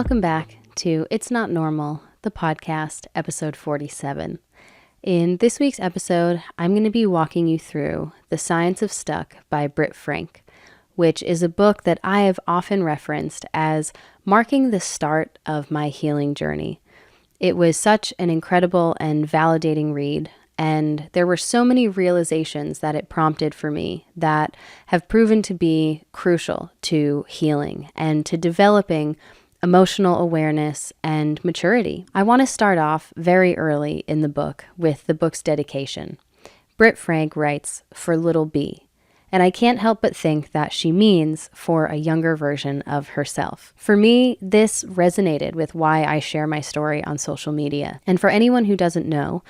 Welcome back to It's Not Normal, the podcast, episode 47. In this week's episode, I'm going to be walking you through The Science of Stuck by Britt Frank, which is a book that I have often referenced as marking the start of my healing journey. It was such an incredible and validating read, and there were so many realizations that it prompted for me that have proven to be crucial to healing and to developing emotional awareness and maturity. I want to start off very early in the book with the book's dedication. Britt Frank writes, "For little b," and I can't help but think that she means for a younger version of herself. For me, this resonated with why I share my story on social media. And for anyone who doesn't know,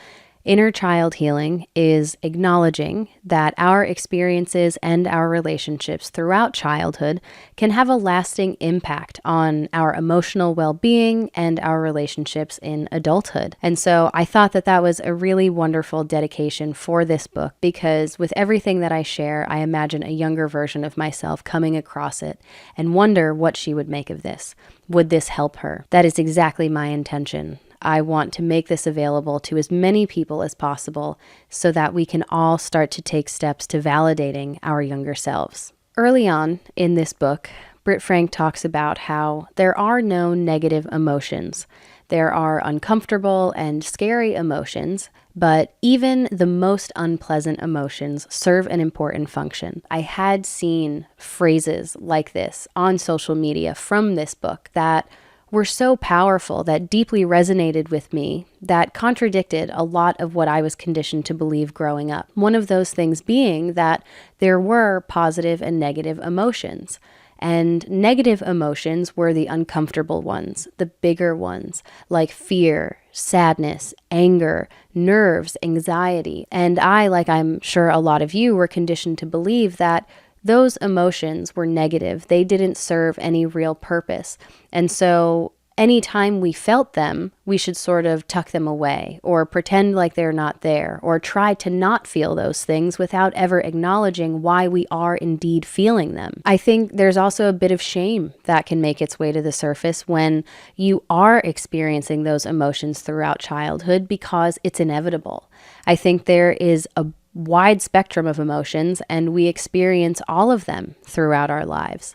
inner child healing is acknowledging that our experiences and our relationships throughout childhood can have a lasting impact on our emotional well-being and our relationships in adulthood. And so I thought that that was a really wonderful dedication for this book, because with everything that I share, I imagine a younger version of myself coming across it and wonder what she would make of this. Would this help her? That is exactly my intention. I want to make this available to as many people as possible so that we can all start to take steps to validating our younger selves. Early on in this book, Britt Frank talks about how there are no negative emotions. There are uncomfortable and scary emotions, but even the most unpleasant emotions serve an important function. I had seen phrases like this on social media from this book that were so powerful, that deeply resonated with me, that contradicted a lot of what I was conditioned to believe growing up. One of those things being that there were positive and negative emotions. And negative emotions were the uncomfortable ones, the bigger ones, like fear, sadness, anger, nerves, anxiety. And I, like I'm sure a lot of you, were conditioned to believe that those emotions were negative. They didn't serve any real purpose. And so anytime we felt them, we should sort of tuck them away or pretend like they're not there, or try to not feel those things without ever acknowledging why we are indeed feeling them. I think there's also a bit of shame that can make its way to the surface when you are experiencing those emotions throughout childhood, because it's inevitable. I think there is a wide spectrum of emotions, and we experience all of them throughout our lives.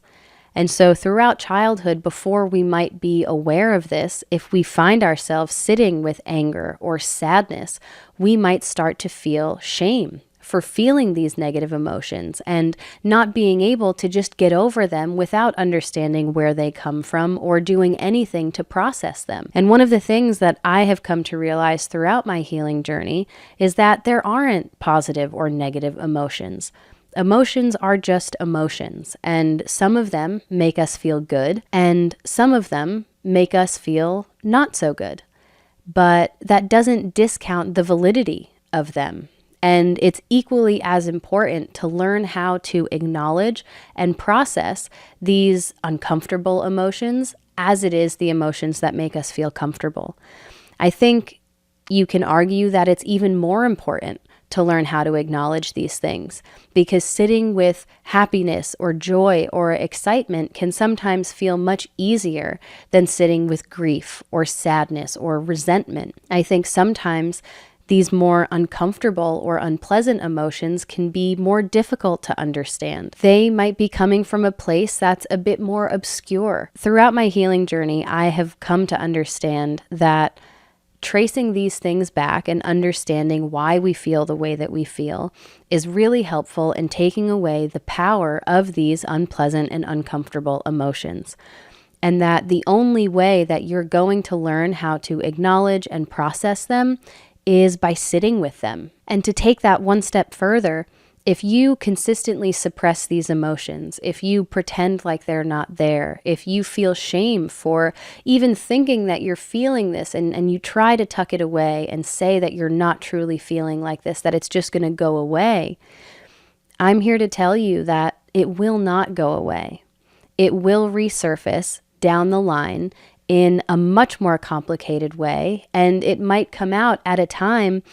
And so throughout childhood, before we might be aware of this, if we find ourselves sitting with anger or sadness, we might start to feel shame for feeling these negative emotions and not being able to just get over them without understanding where they come from or doing anything to process them. And one of the things that I have come to realize throughout my healing journey is that there aren't positive or negative emotions. Emotions are just emotions, and some of them make us feel good, and some of them make us feel not so good. But that doesn't discount the validity of them. And it's equally as important to learn how to acknowledge and process these uncomfortable emotions as it is the emotions that make us feel comfortable. I think you can argue that it's even more important to learn how to acknowledge these things, because sitting with happiness or joy or excitement can sometimes feel much easier than sitting with grief or sadness or resentment. I think sometimes these more uncomfortable or unpleasant emotions can be more difficult to understand. They might be coming from a place that's a bit more obscure. Throughout my healing journey, I have come to understand that tracing these things back and understanding why we feel the way that we feel is really helpful in taking away the power of these unpleasant and uncomfortable emotions. And that the only way that you're going to learn how to acknowledge and process them is by sitting with them. And to take that one step further, if you consistently suppress these emotions, if you pretend like they're not there, if you feel shame for even thinking that you're feeling this, and you try to tuck it away and say that you're not truly feeling like this, that it's just going to go away, I'm here to tell you that it will not go away. It will resurface down the line in a much more complicated way, and it might come out at a time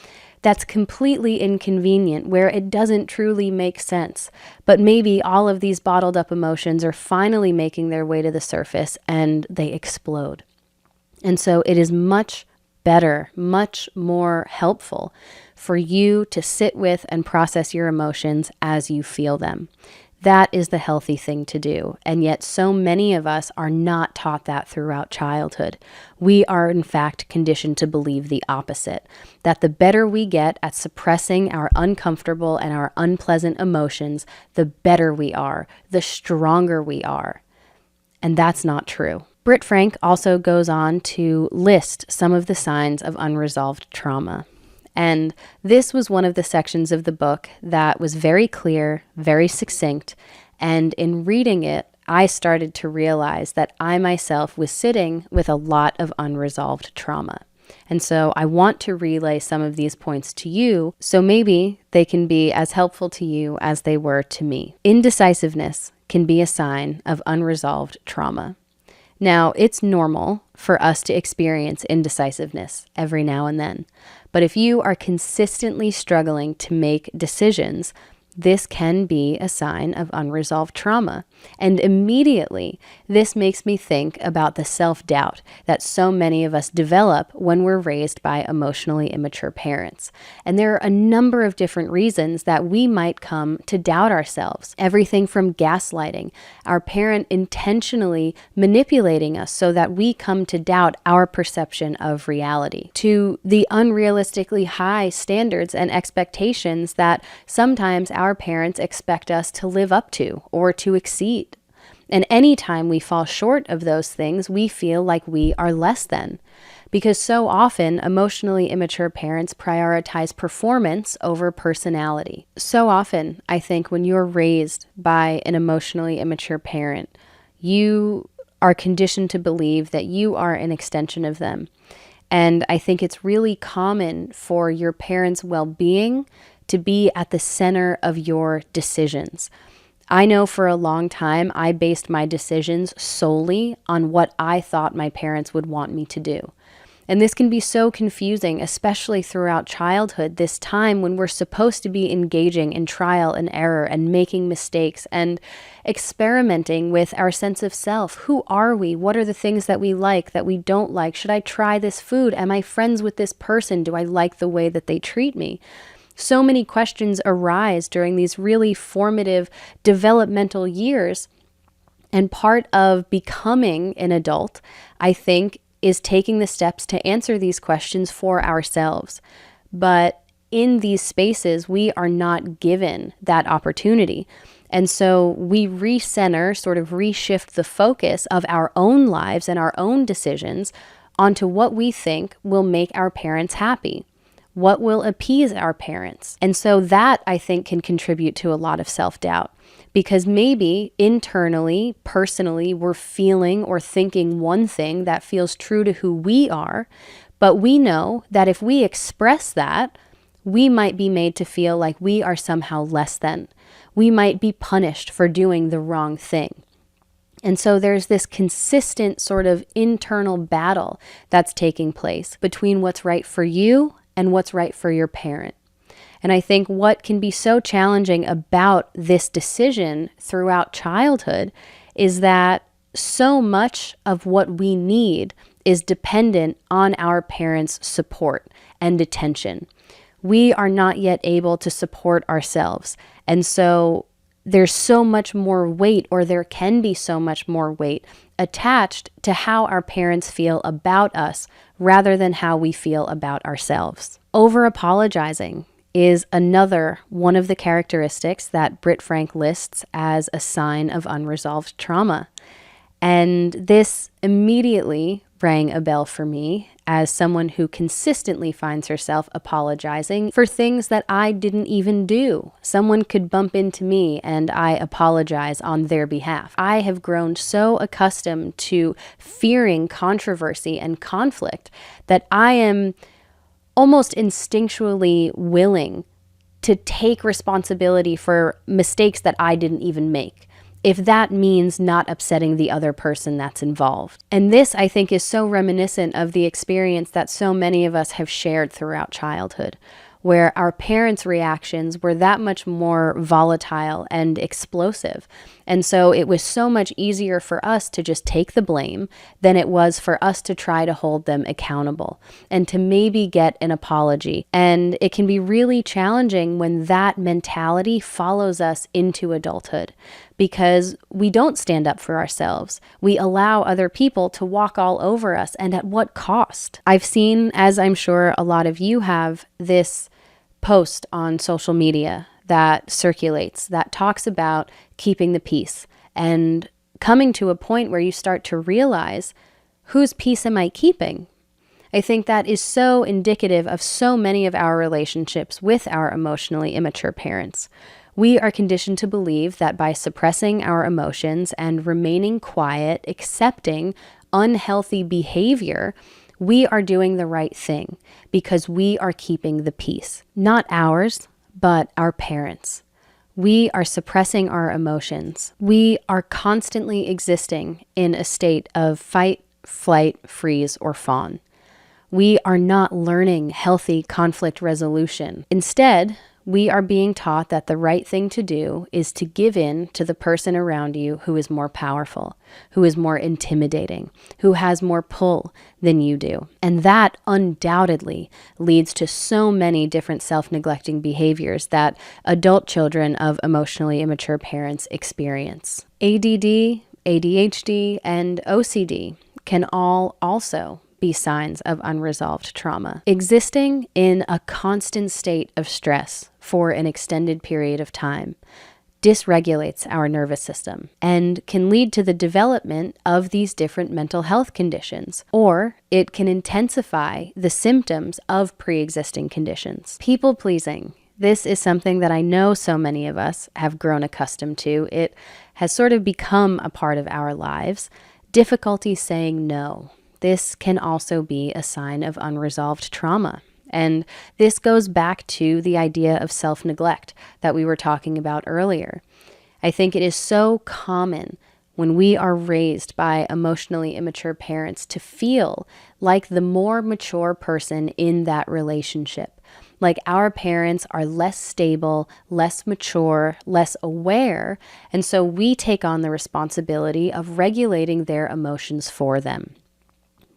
that's completely inconvenient, where it doesn't truly make sense. But maybe all of these bottled up emotions are finally making their way to the surface and they explode. And so it is much better, much more helpful for you to sit with and process your emotions as you feel them. That is the healthy thing to do. And yet so many of us are not taught that throughout childhood. We are in fact conditioned to believe the opposite, that the better we get at suppressing our uncomfortable and our unpleasant emotions, the better we are, the stronger we are. And that's not true. Britt Frank also goes on to list some of the signs of unresolved trauma. And this was one of the sections of the book that was very clear, very succinct. And in reading it, I started to realize that I myself was sitting with a lot of unresolved trauma. And so I want to relay some of these points to you, so maybe they can be as helpful to you as they were to me. Indecisiveness can be a sign of unresolved trauma. Now, it's normal for us to experience indecisiveness every now and then. But if you are consistently struggling to make decisions, this can be a sign of unresolved trauma. And immediately, this makes me think about the self-doubt that so many of us develop when we're raised by emotionally immature parents. And there are a number of different reasons that we might come to doubt ourselves. Everything from gaslighting, our parent intentionally manipulating us so that we come to doubt our perception of reality, to the unrealistically high standards and expectations that sometimes our parents expect us to live up to or to exceed. And anytime we fall short of those things, we feel like we are less than. Because so often, emotionally immature parents prioritize performance over personality. So often, I think when you're raised by an emotionally immature parent, you are conditioned to believe that you are an extension of them. And I think it's really common for your parents' well-being to be at the center of your decisions. I know for a long time, I based my decisions solely on what I thought my parents would want me to do. And this can be so confusing, especially throughout childhood, this time when we're supposed to be engaging in trial and error and making mistakes and experimenting with our sense of self. Who are we? What are the things that we like, that we don't like? Should I try this food? Am I friends with this person? Do I like the way that they treat me? So many questions arise during these really formative developmental years. And part of becoming an adult, I think, is taking the steps to answer these questions for ourselves. But in these spaces, we are not given that opportunity. And so we recenter, sort of reshift the focus of our own lives and our own decisions onto what we think will make our parents happy. What will appease our parents? And so that, I think, can contribute to a lot of self-doubt, because maybe internally, personally, we're feeling or thinking one thing that feels true to who we are, but we know that if we express that, we might be made to feel like we are somehow less than. We might be punished for doing the wrong thing. And so there's this consistent sort of internal battle that's taking place between what's right for you and what's right for your parent. And I think what can be so challenging about this decision throughout childhood is that so much of what we need is dependent on our parents' support and attention. We are not yet able to support ourselves. And so there's so much more weight, or there can be so much more weight attached to how our parents feel about us rather than how we feel about ourselves. Over-apologizing is another one of the characteristics that Britt Frank lists as a sign of unresolved trauma. And this immediately rang a bell for me as someone who consistently finds herself apologizing for things that I didn't even do. Someone could bump into me and I apologize on their behalf. I have grown so accustomed to fearing controversy and conflict that I am almost instinctually willing to take responsibility for mistakes that I didn't even make, if that means not upsetting the other person that's involved. And this, I think, is so reminiscent of the experience that so many of us have shared throughout childhood, where our parents' reactions were that much more volatile and explosive. And so it was so much easier for us to just take the blame than it was for us to try to hold them accountable and to maybe get an apology. And it can be really challenging when that mentality follows us into adulthood, because we don't stand up for ourselves. We allow other people to walk all over us, and at what cost? I've seen, as I'm sure a lot of you have, this post on social media that circulates that talks about keeping the peace and coming to a point where you start to realize, whose peace am I keeping? I think that is so indicative of so many of our relationships with our emotionally immature parents. We are conditioned to believe that by suppressing our emotions and remaining quiet, accepting unhealthy behavior, we are doing the right thing because we are keeping the peace. Not ours, but our parents. We are suppressing our emotions. We are constantly existing in a state of fight, flight, freeze, or fawn. We are not learning healthy conflict resolution. Instead, we are being taught that the right thing to do is to give in to the person around you who is more powerful, who is more intimidating, who has more pull than you do. And that undoubtedly leads to so many different self-neglecting behaviors that adult children of emotionally immature parents experience. ADD, ADHD, and OCD can all also be signs of unresolved trauma. Existing in a constant state of stress for an extended period of time dysregulates our nervous system and can lead to the development of these different mental health conditions, or it can intensify the symptoms of pre-existing conditions. People pleasing. This is something that I know so many of us have grown accustomed to. It has sort of become a part of our lives. Difficulty saying no. This can also be a sign of unresolved trauma. And this goes back to the idea of self-neglect that we were talking about earlier. I think it is so common when we are raised by emotionally immature parents to feel like the more mature person in that relationship. Like our parents are less stable, less mature, less aware, and so we take on the responsibility of regulating their emotions for them.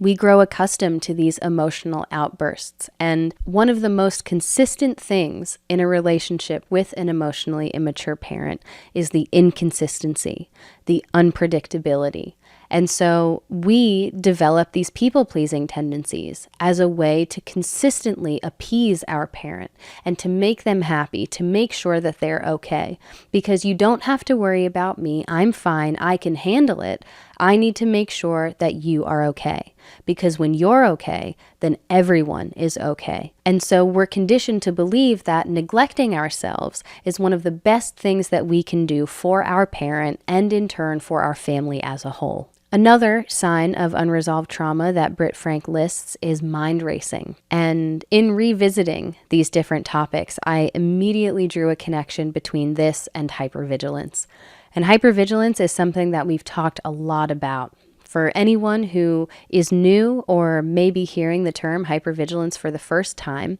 We grow accustomed to these emotional outbursts, and one of the most consistent things in a relationship with an emotionally immature parent is the inconsistency, the unpredictability. And so we develop these people-pleasing tendencies as a way to consistently appease our parent and to make them happy, to make sure that they're okay. Because you don't have to worry about me. I'm fine. I can handle it. I need to make sure that you are okay. Because when you're okay, then everyone is okay. And so we're conditioned to believe that neglecting ourselves is one of the best things that we can do for our parent and in turn for our family as a whole. Another sign of unresolved trauma that Britt Frank lists is mind racing. And in revisiting these different topics, I immediately drew a connection between this and hypervigilance. And hypervigilance is something that we've talked a lot about. For anyone who is new or maybe hearing the term hypervigilance for the first time,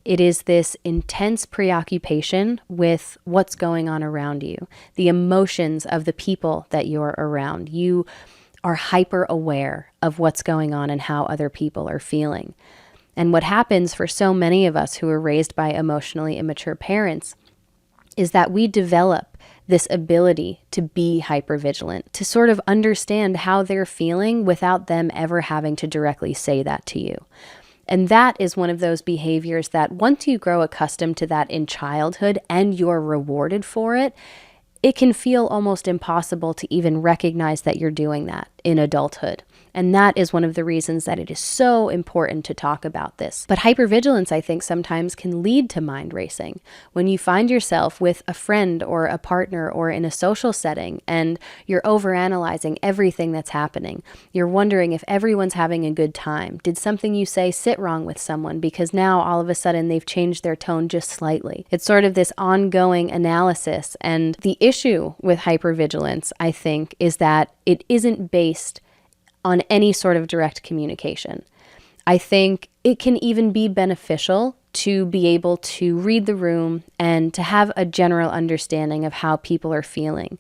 it is this intense preoccupation with what's going on around you, the emotions of the people that you're around. You are hyper aware of what's going on and how other people are feeling. And what happens for so many of us who are raised by emotionally immature parents is that we develop this ability to be hypervigilant, to sort of understand how they're feeling without them ever having to directly say that to you. And that is one of those behaviors that once you grow accustomed to that in childhood and you're rewarded for it, it can feel almost impossible to even recognize that you're doing that in adulthood. And that is one of the reasons that it is so important to talk about this. But hypervigilance, I think, sometimes can lead to mind racing. When you find yourself with a friend or a partner or in a social setting and you're overanalyzing everything that's happening, you're wondering if everyone's having a good time. Did something you say sit wrong with someone because now all of a sudden they've changed their tone just slightly? It's sort of this ongoing analysis. And the issue with hypervigilance, I think, is that it isn't based on any sort of direct communication. I think it can even be beneficial to be able to read the room and to have a general understanding of how people are feeling.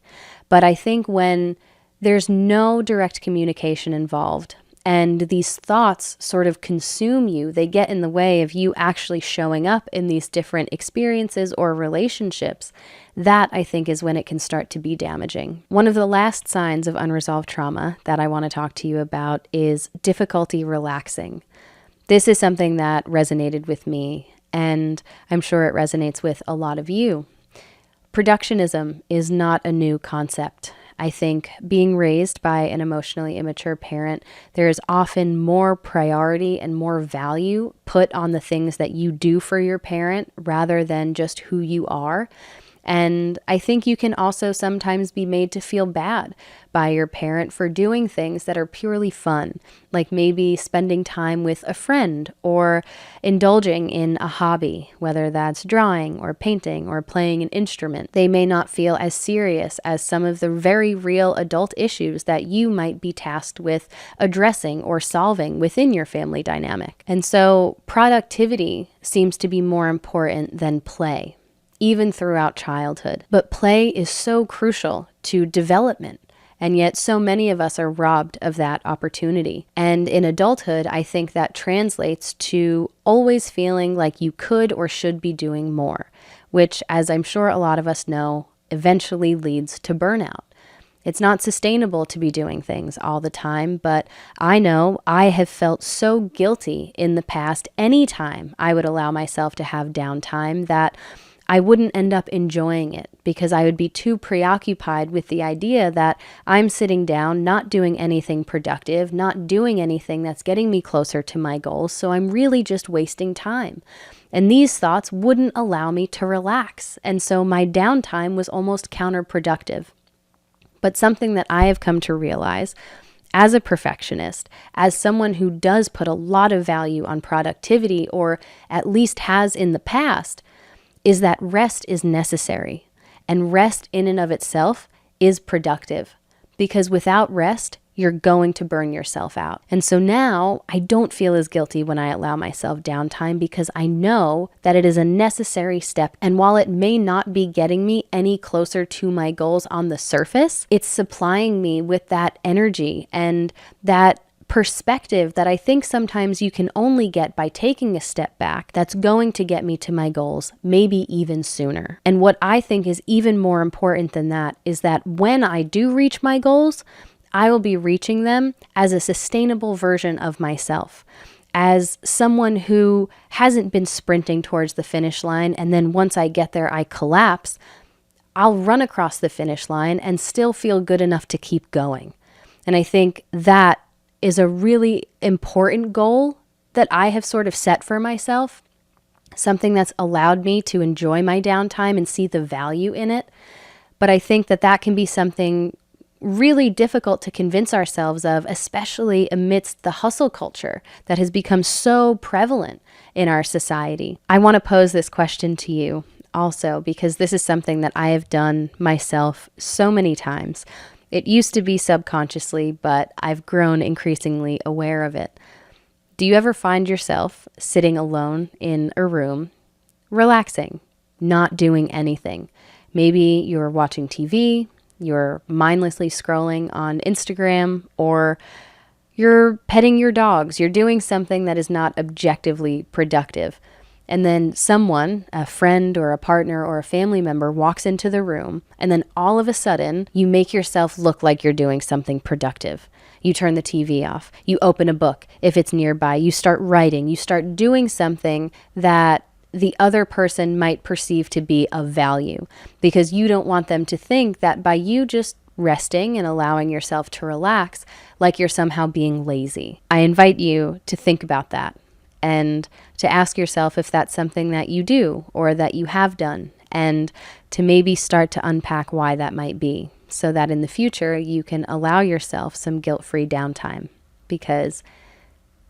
But I think when there's no direct communication involved and these thoughts sort of consume you, they get in the way of you actually showing up in these different experiences or relationships, that I think is when it can start to be damaging. One of the last signs of unresolved trauma that I want to talk to you about is difficulty relaxing. This is something that resonated with me, and I'm sure it resonates with a lot of you. Productionism is not a new concept. I think being raised by an emotionally immature parent, there is often more priority and more value put on the things that you do for your parent rather than just who you are. And I think you can also sometimes be made to feel bad by your parent for doing things that are purely fun, like maybe spending time with a friend or indulging in a hobby, whether that's drawing or painting or playing an instrument. They may not feel as serious as some of the very real adult issues that you might be tasked with addressing or solving within your family dynamic. And so productivity seems to be more important than play, even throughout childhood. But play is so crucial to development, and yet so many of us are robbed of that opportunity. And in adulthood, I think that translates to always feeling like you could or should be doing more, which, as I'm sure a lot of us know, eventually leads to burnout. It's not sustainable to be doing things all the time, but I know I have felt so guilty in the past anytime I would allow myself to have downtime that I wouldn't end up enjoying it because I would be too preoccupied with the idea that I'm sitting down, not doing anything productive, not doing anything that's getting me closer to my goals, so I'm really just wasting time. And these thoughts wouldn't allow me to relax, and so my downtime was almost counterproductive. But something that I have come to realize as a perfectionist, as someone who does put a lot of value on productivity, or at least has in the past, is that rest is necessary, and rest in and of itself is productive, because without rest, you're going to burn yourself out. And so now I don't feel as guilty when I allow myself downtime because I know that it is a necessary step. And while it may not be getting me any closer to my goals on the surface, it's supplying me with that energy and that perspective that I think sometimes you can only get by taking a step back that's going to get me to my goals, maybe even sooner. And what I think is even more important than that is that when I do reach my goals, I will be reaching them as a sustainable version of myself, as someone who hasn't been sprinting towards the finish line, and then once I get there, I collapse. I'll run across the finish line and still feel good enough to keep going. And I think that is a really important goal that I have sort of set for myself, something that's allowed me to enjoy my downtime and see the value in it. But I think that that can be something really difficult to convince ourselves of, especially amidst the hustle culture that has become so prevalent in our society. I want to pose this question to you also, because this is something that I have done myself so many times. It used to be subconsciously, but I've grown increasingly aware of it. Do you ever find yourself sitting alone in a room, relaxing, not doing anything? Maybe you're watching TV, you're mindlessly scrolling on Instagram, or you're petting your dogs, you're doing something that is not objectively productive. And then someone, a friend or a partner or a family member, walks into the room, and then all of a sudden, you make yourself look like you're doing something productive. You turn the TV off, you open a book if it's nearby, you start writing, you start doing something that the other person might perceive to be of value, because you don't want them to think that by you just resting and allowing yourself to relax, like you're somehow being lazy. I invite you to think about that and to ask yourself if that's something that you do or that you have done, and to maybe start to unpack why that might be, so that in the future you can allow yourself some guilt-free downtime, because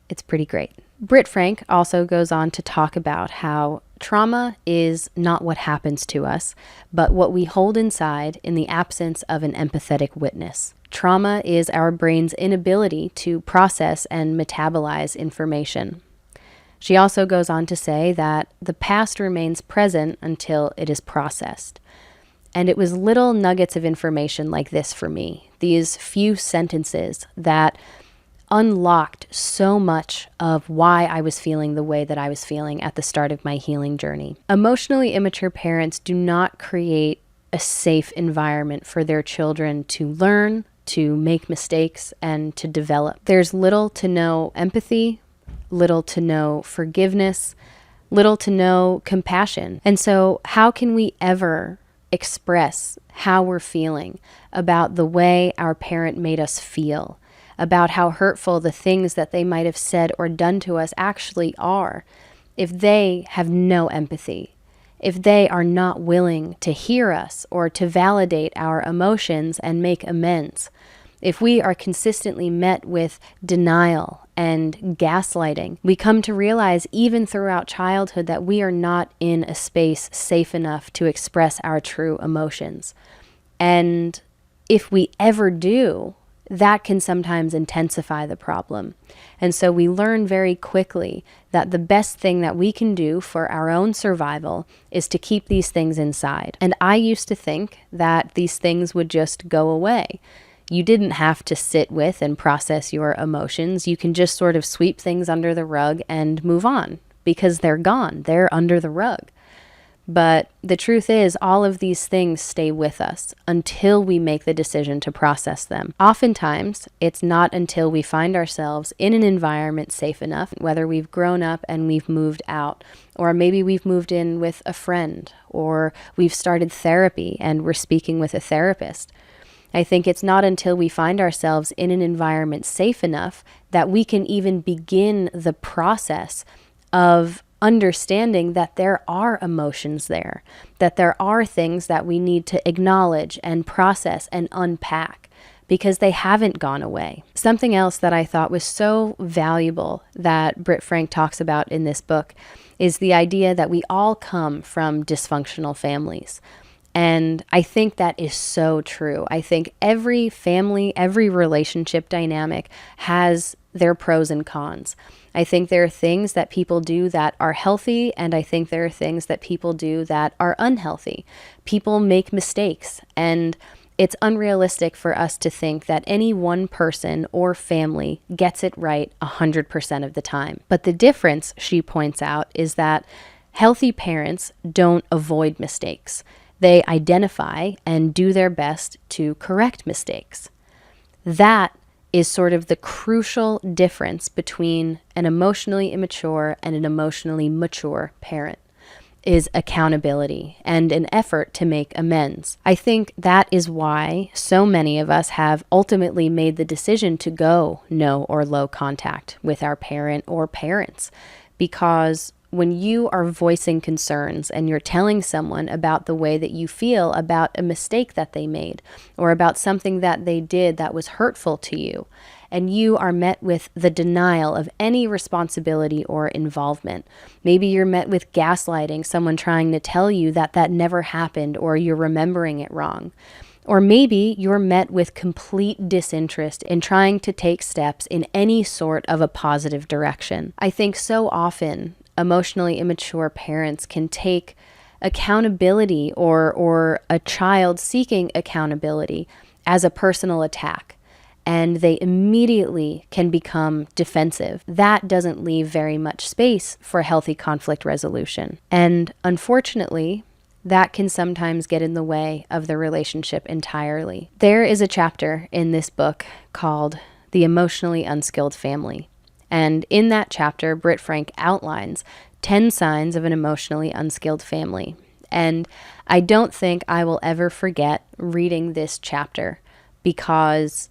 it's pretty great. Britt Frank also goes on to talk about how trauma is not what happens to us, but what we hold inside in the absence of an empathetic witness. Trauma is our brain's inability to process and metabolize information. She also goes on to say that the past remains present until it is processed. And it was little nuggets of information like this for me, these few sentences that unlocked so much of why I was feeling the way that I was feeling at the start of my healing journey. Emotionally immature parents do not create a safe environment for their children to learn, to make mistakes, and to develop. There's little to no empathy, little to no forgiveness, little to no compassion. And so how can we ever express how we're feeling about the way our parent made us feel, about how hurtful the things that they might have said or done to us actually are, if they have no empathy, if they are not willing to hear us or to validate our emotions and make amends, if we are consistently met with denial and gaslighting, we come to realize even throughout childhood that we are not in a space safe enough to express our true emotions. And if we ever do, that can sometimes intensify the problem. And so we learn very quickly that the best thing that we can do for our own survival is to keep these things inside. And I used to think that these things would just go away. You didn't have to sit with and process your emotions. You can just sort of sweep things under the rug and move on because they're gone. They're under the rug. But the truth is, all of these things stay with us until we make the decision to process them. Oftentimes, it's not until we find ourselves in an environment safe enough, whether we've grown up and we've moved out, or maybe we've moved in with a friend, or we've started therapy and we're speaking with a therapist. I think it's not until we find ourselves in an environment safe enough that we can even begin the process of understanding that there are emotions there, that there are things that we need to acknowledge and process and unpack because they haven't gone away. Something else that I thought was so valuable that Britt Frank talks about in this book is the idea that we all come from dysfunctional families. And I think that is so true. I think every family, every relationship dynamic has their pros and cons. I think there are things that people do that are healthy, and I think there are things that people do that are unhealthy. People make mistakes, and it's unrealistic for us to think that any one person or family gets it right 100% of the time. But the difference, she points out, is that healthy parents don't avoid mistakes. They identify and do their best to correct mistakes. That is sort of the crucial difference between an emotionally immature and an emotionally mature parent, is accountability and an effort to make amends. I think that is why so many of us have ultimately made the decision to go no or low contact with our parent or parents, because when you are voicing concerns and you're telling someone about the way that you feel about a mistake that they made or about something that they did that was hurtful to you, and you are met with the denial of any responsibility or involvement. Maybe you're met with gaslighting, someone trying to tell you that that never happened or you're remembering it wrong. Or maybe you're met with complete disinterest in trying to take steps in any sort of a positive direction. I think so often emotionally immature parents can take accountability or a child seeking accountability as a personal attack, and they immediately can become defensive. That doesn't leave very much space for healthy conflict resolution. And unfortunately, that can sometimes get in the way of the relationship entirely. There is a chapter in this book called The Emotionally Unskilled Family. And in that chapter, Britt Frank outlines 10 signs of an emotionally unskilled family. And I don't think I will ever forget reading this chapter because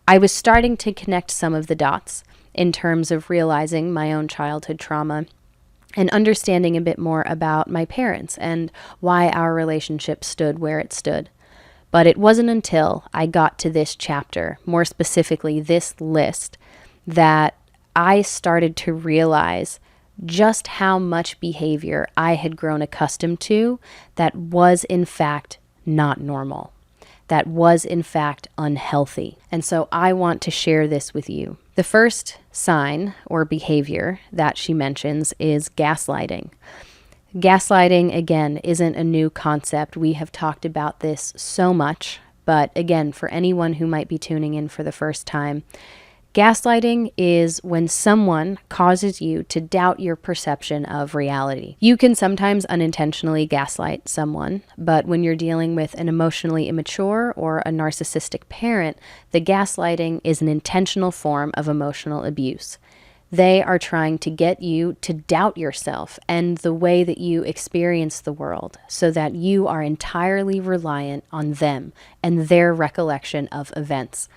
I was starting to connect some of the dots in terms of realizing my own childhood trauma and understanding a bit more about my parents and why our relationship stood where it stood. But it wasn't until I got to this chapter, more specifically this list, that I started to realize just how much behavior I had grown accustomed to that was in fact not normal. that was in fact unhealthy. And so I want to share this with you. The first sign or behavior that she mentions is gaslighting. Gaslighting, again, isn't a new concept. We have talked about this so much, but again, for anyone who might be tuning in for the first time, gaslighting is when someone causes you to doubt your perception of reality. You can sometimes unintentionally gaslight someone, but when you're dealing with an emotionally immature or a narcissistic parent, the gaslighting is an intentional form of emotional abuse. They are trying to get you to doubt yourself and the way that you experience the world so that you are entirely reliant on them and their recollection of events.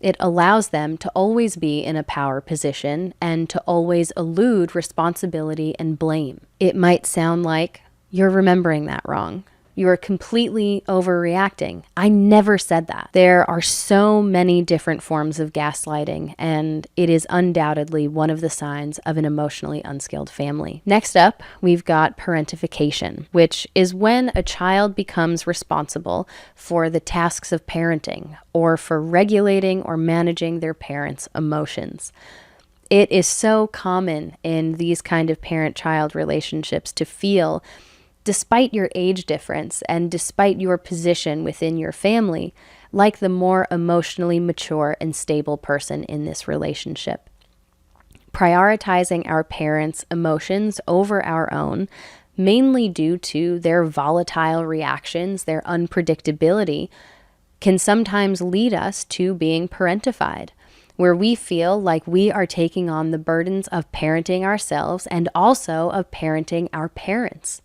It allows them to always be in a power position and to always elude responsibility and blame. It might sound like, you're remembering that wrong. You're completely overreacting. I never said that. There are so many different forms of gaslighting, and it is undoubtedly one of the signs of an emotionally unskilled family. Next up, we've got parentification, which is when a child becomes responsible for the tasks of parenting or for regulating or managing their parents' emotions. It is so common in these kind of parent-child relationships to feel, despite your age difference and despite your position within your family, like the more emotionally mature and stable person in this relationship. Prioritizing our parents' emotions over our own, mainly due to their volatile reactions, their unpredictability, can sometimes lead us to being parentified, where we feel like we are taking on the burdens of parenting ourselves and also of parenting our parents.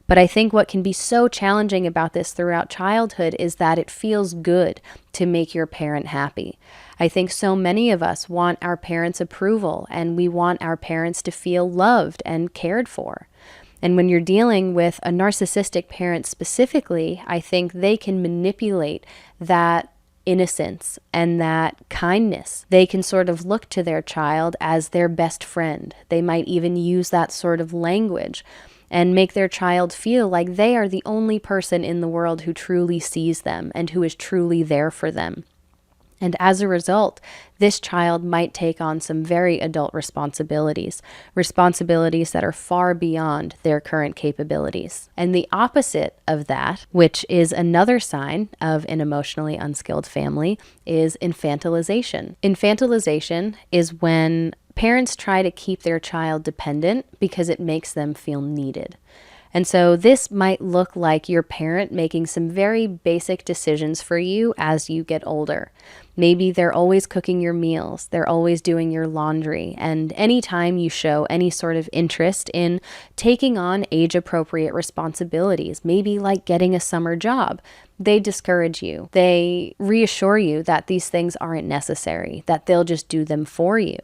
But I think what can be so challenging about this throughout childhood is that it feels good to make your parent happy. I think so many of us want our parents' approval, and we want our parents to feel loved and cared for. And when you're dealing with a narcissistic parent specifically, I think they can manipulate that innocence and that kindness. They can sort of look to their child as their best friend. They might even use that sort of language and make their child feel like they are the only person in the world who truly sees them and who is truly there for them. And as a result, this child might take on some very adult responsibilities that are far beyond their current capabilities. And the opposite of that, which is another sign of an emotionally unskilled family, is infantilization. Infantilization is when parents try to keep their child dependent because it makes them feel needed. And so this might look like your parent making some very basic decisions for you as you get older. Maybe they're always cooking your meals, they're always doing your laundry, and anytime you show any sort of interest in taking on age-appropriate responsibilities, maybe like getting a summer job, they discourage you. They reassure you that these things aren't necessary, that they'll just do them for you.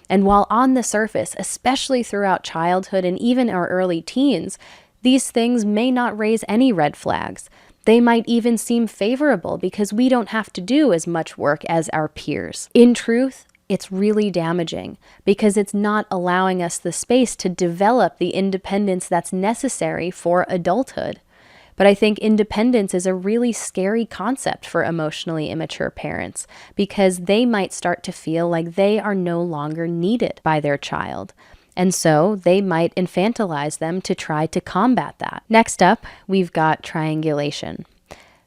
And while on the surface, especially throughout childhood and even our early teens, these things may not raise any red flags. They might even seem favorable because we don't have to do as much work as our peers. In truth, it's really damaging because it's not allowing us the space to develop the independence that's necessary for adulthood. But I think independence is a really scary concept for emotionally immature parents because they might start to feel like they are no longer needed by their child. And so they might infantilize them to try to combat that. Next up, we've got triangulation.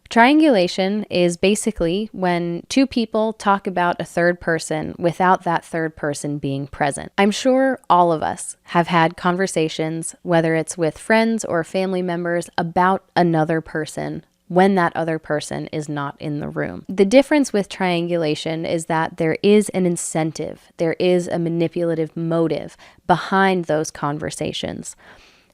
Triangulation is basically when two people talk about a third person without that third person being present. I'm sure all of us have had conversations, whether it's with friends or family members, about another person when that other person is not in the room. The difference with triangulation is that there is an incentive, there is a manipulative motive behind those conversations.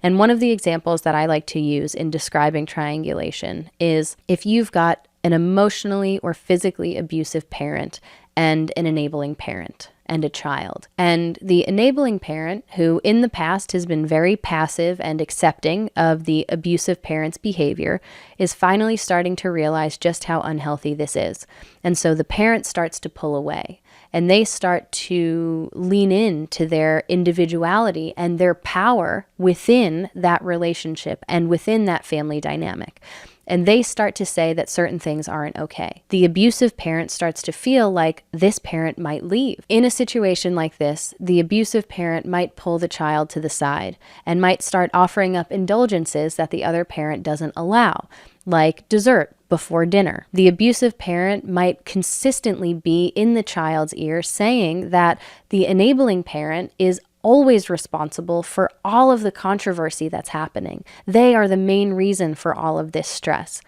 And one of the examples that I like to use in describing triangulation is if you've got an emotionally or physically abusive parent and an enabling parent and a child. And the enabling parent, who in the past has been very passive and accepting of the abusive parent's behavior, is finally starting to realize just how unhealthy this is. And so the parent starts to pull away. and they start to lean into their individuality and their power within that relationship and within that family dynamic. And they start to say that certain things aren't okay. The abusive parent starts to feel like this parent might leave. In a situation like this, the abusive parent might pull the child to the side and might start offering up indulgences that the other parent doesn't allow, like dessert before dinner. The abusive parent might consistently be in the child's ear saying that the enabling parent is always responsible for all of the controversy that's happening. They are the main reason for all of this stress.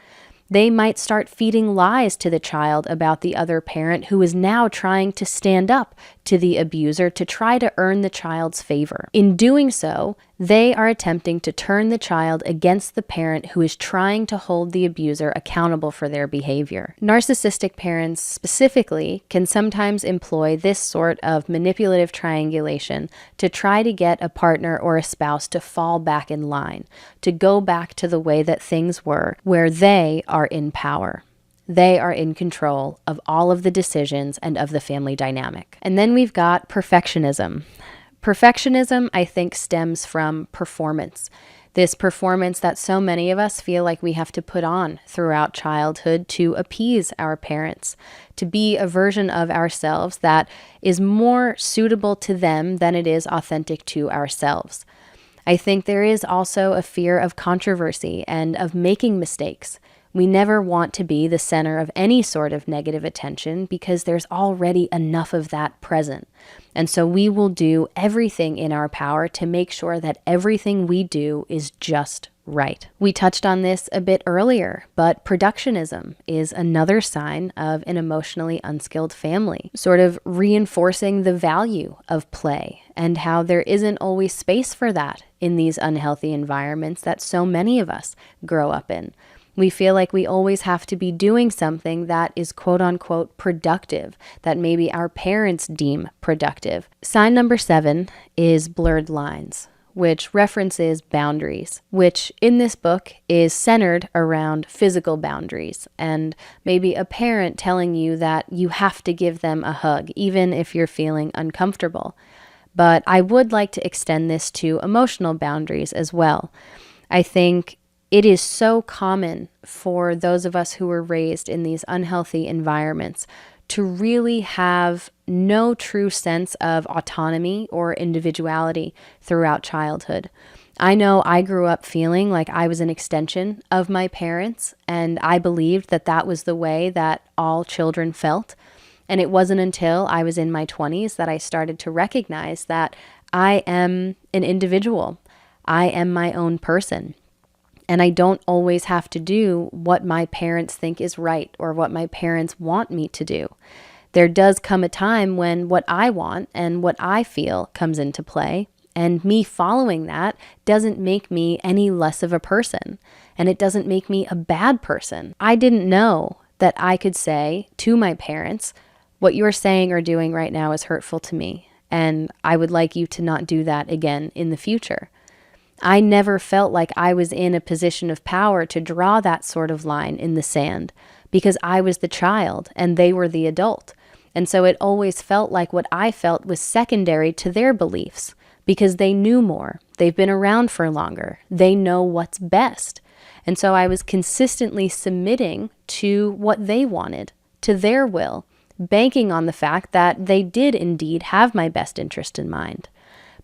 They might start feeding lies to the child about the other parent who is now trying to stand up to the abuser to try to earn the child's favor. In doing so, they are attempting to turn the child against the parent who is trying to hold the abuser accountable for their behavior. Narcissistic parents specifically can sometimes employ this sort of manipulative triangulation to try to get a partner or a spouse to fall back in line, to go back to the way that things were, where they are in power. They are in control of all of the decisions and of the family dynamic. And then we've got perfectionism. Perfectionism, I think, stems from performance. This performance that so many of us feel like we have to put on throughout childhood to appease our parents, to be a version of ourselves that is more suitable to them than it is authentic to ourselves. I think there is also a fear of controversy and of making mistakes. We never want to be the center of any sort of negative attention because there's already enough of that present. And so we will do everything in our power to make sure that everything we do is just right. We touched on this a bit earlier, but productionism is another sign of an emotionally unskilled family, sort of reinforcing the value of play and how there isn't always space for that in these unhealthy environments that so many of us grow up in. We feel like we always have to be doing something that is quote unquote productive, that maybe our parents deem productive. Sign number 7 is blurred lines, which references boundaries, which in this book is centered around physical boundaries and maybe a parent telling you that you have to give them a hug, even if you're feeling uncomfortable. But I would like to extend this to emotional boundaries as well. I think it is so common for those of us who were raised in these unhealthy environments to really have no true sense of autonomy or individuality throughout childhood. I know I grew up feeling like I was an extension of my parents, and I believed that that was the way that all children felt. And it wasn't until I was in my 20s that I started to recognize that I am an individual. I am my own person. And I don't always have to do what my parents think is right or what my parents want me to do. There does come a time when what I want and what I feel comes into play, and me following that doesn't make me any less of a person, and it doesn't make me a bad person. I didn't know that I could say to my parents, what you're saying or doing right now is hurtful to me, and I would like you to not do that again in the future. I never felt like I was in a position of power to draw that sort of line in the sand because I was the child and they were the adult. And so it always felt like what I felt was secondary to their beliefs because they knew more. They've been around for longer. They know what's best. And so I was consistently submitting to what they wanted, to their will, banking on the fact that they did indeed have my best interest in mind.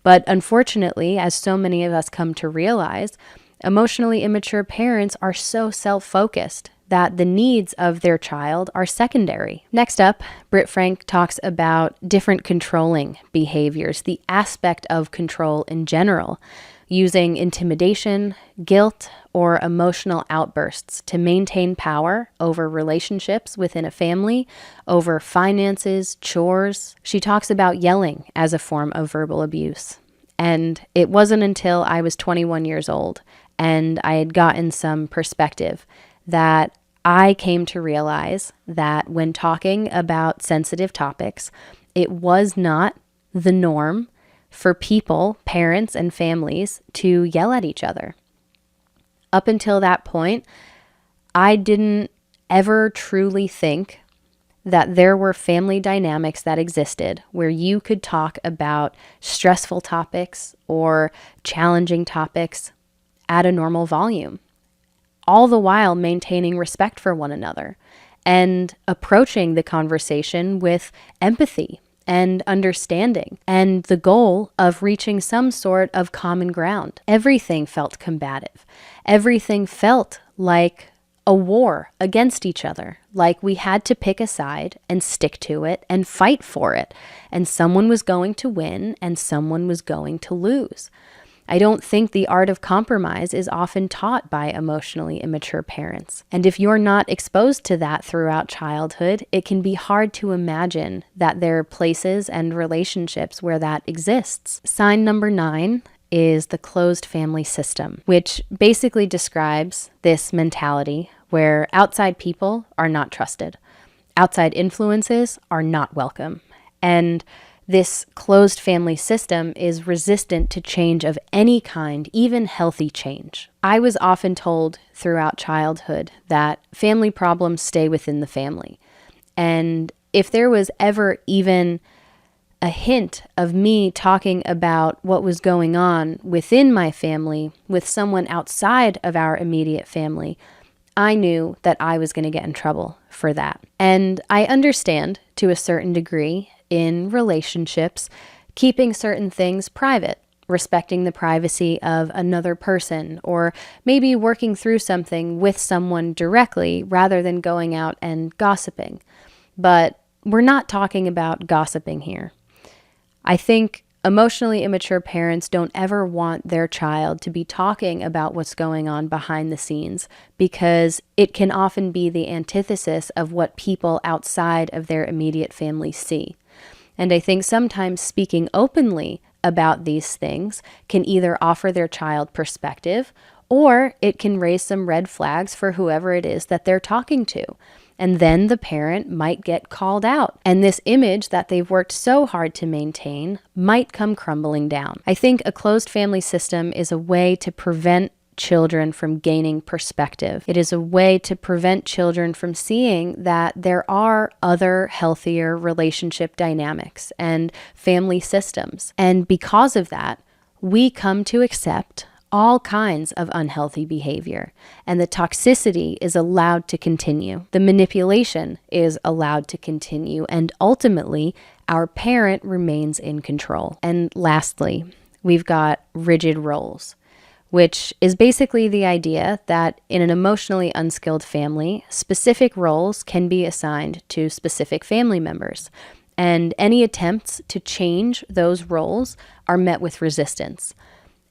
But unfortunately, as so many of us come to realize, emotionally immature parents are so self-focused that the needs of their child are secondary. Next up, Britt Frank talks about different controlling behaviors, the aspect of control in general, using intimidation, guilt, or emotional outbursts to maintain power over relationships within a family, over finances, chores. She talks about yelling as a form of verbal abuse. And it wasn't until I was 21 years old and I had gotten some perspective that I came to realize that when talking about sensitive topics, it was not the norm for people, parents and families, to yell at each other. Up until that point, I didn't ever truly think that there were family dynamics that existed where you could talk about stressful topics or challenging topics at a normal volume, all the while maintaining respect for one another and approaching the conversation with empathy and understanding and the goal of reaching some sort of common ground. Everything felt combative. Everything felt like a war against each other, like we had to pick a side and stick to it and fight for it, and someone was going to win and someone was going to lose. I don't think the art of compromise is often taught by emotionally immature parents. And if you're not exposed to that throughout childhood, it can be hard to imagine that there are places and relationships where that exists. Sign number 9 is the closed family system, which basically describes this mentality where outside people are not trusted. Outside influences are not welcome. And this closed family system is resistant to change of any kind, even healthy change. I was often told throughout childhood that family problems stay within the family. And if there was ever even a hint of me talking about what was going on within my family with someone outside of our immediate family, I knew that I was going to get in trouble for that. And I understand to a certain degree in relationships, keeping certain things private, respecting the privacy of another person, or maybe working through something with someone directly rather than going out and gossiping. But we're not talking about gossiping here. I think emotionally immature parents don't ever want their child to be talking about what's going on behind the scenes because it can often be the antithesis of what people outside of their immediate family see. And I think sometimes speaking openly about these things can either offer their child perspective or it can raise some red flags for whoever it is that they're talking to. And then the parent might get called out. And this image that they've worked so hard to maintain might come crumbling down. I think a closed family system is a way to prevent children from gaining perspective. It is a way to prevent children from seeing that there are other healthier relationship dynamics and family systems. And because of that, we come to accept all kinds of unhealthy behavior, and the toxicity is allowed to continue. The manipulation is allowed to continue, and ultimately, our parent remains in control. And lastly, we've got rigid roles, which is basically the idea that in an emotionally unskilled family, specific roles can be assigned to specific family members, and any attempts to change those roles are met with resistance.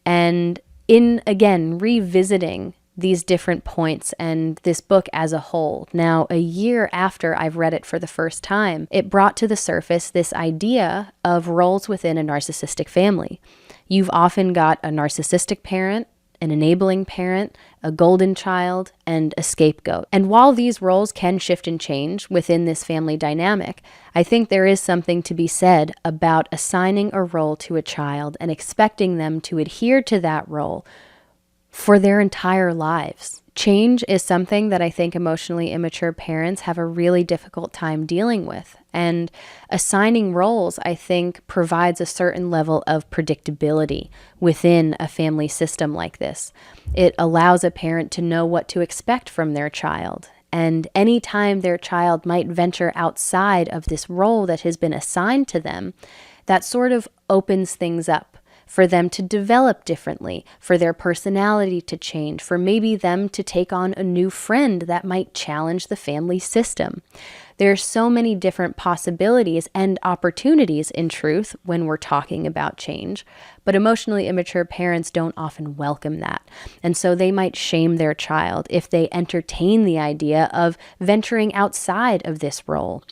And in, again, revisiting these different points and this book as a whole, now a year after I've read it for the first time, it brought to the surface this idea of roles within a narcissistic family. You've often got a narcissistic parent, an enabling parent, a golden child, and a scapegoat. And while these roles can shift and change within this family dynamic, I think there is something to be said about assigning a role to a child and expecting them to adhere to that role for their entire lives. Change is something that I think emotionally immature parents have a really difficult time dealing with. And assigning roles, I think, provides a certain level of predictability within a family system like this. It allows a parent to know what to expect from their child. And anytime their child might venture outside of this role that has been assigned to them, that sort of opens things up for them to develop differently, for their personality to change, for maybe them to take on a new friend that might challenge the family system. There are so many different possibilities and opportunities, in truth, when we're talking about change, but emotionally immature parents don't often welcome that. And so they might shame their child if they entertain the idea of venturing outside of this role.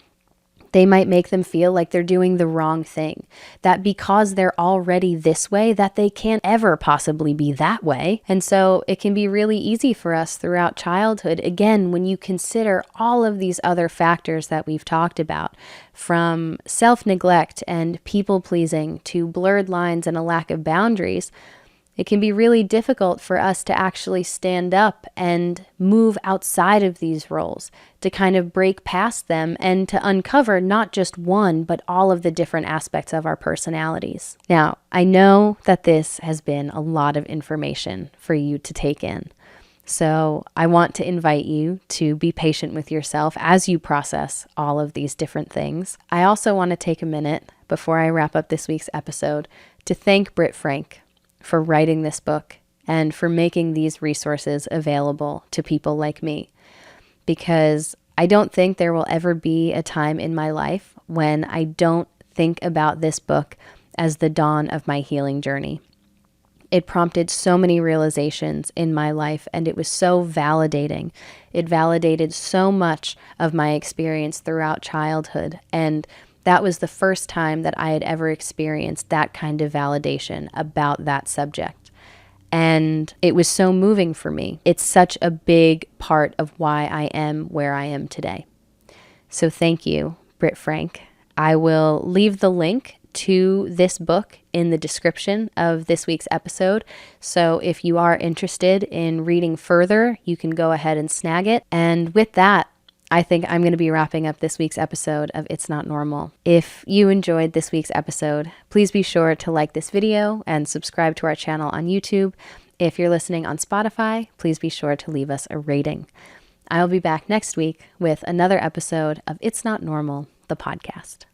They might make them feel like they're doing the wrong thing, that because they're already this way, that they can't ever possibly be that way. And so it can be really easy for us throughout childhood, again, when you consider all of these other factors that we've talked about, from self-neglect and people-pleasing to blurred lines and a lack of boundaries. It can be really difficult for us to actually stand up and move outside of these roles, to kind of break past them and to uncover not just one, but all of the different aspects of our personalities. Now, I know that this has been a lot of information for you to take in. So I want to invite you to be patient with yourself as you process all of these different things. I also want to take a minute before I wrap up this week's episode to thank Britt Frank for writing this book and for making these resources available to people like me. Because I don't think there will ever be a time in my life when I don't think about this book as the dawn of my healing journey. It prompted so many realizations in my life, and it was so validating. It validated so much of my experience throughout childhood, and that was the first time that I had ever experienced that kind of validation about that subject. And it was so moving for me. It's such a big part of why I am where I am today. So thank you, Britt Frank. I will leave the link to this book in the description of this week's episode. So if you are interested in reading further, you can go ahead and snag it. And with that, I think I'm going to be wrapping up this week's episode of It's Not Normal. If you enjoyed this week's episode, please be sure to like this video and subscribe to our channel on YouTube. If you're listening on Spotify, please be sure to leave us a rating. I'll be back next week with another episode of It's Not Normal, the podcast.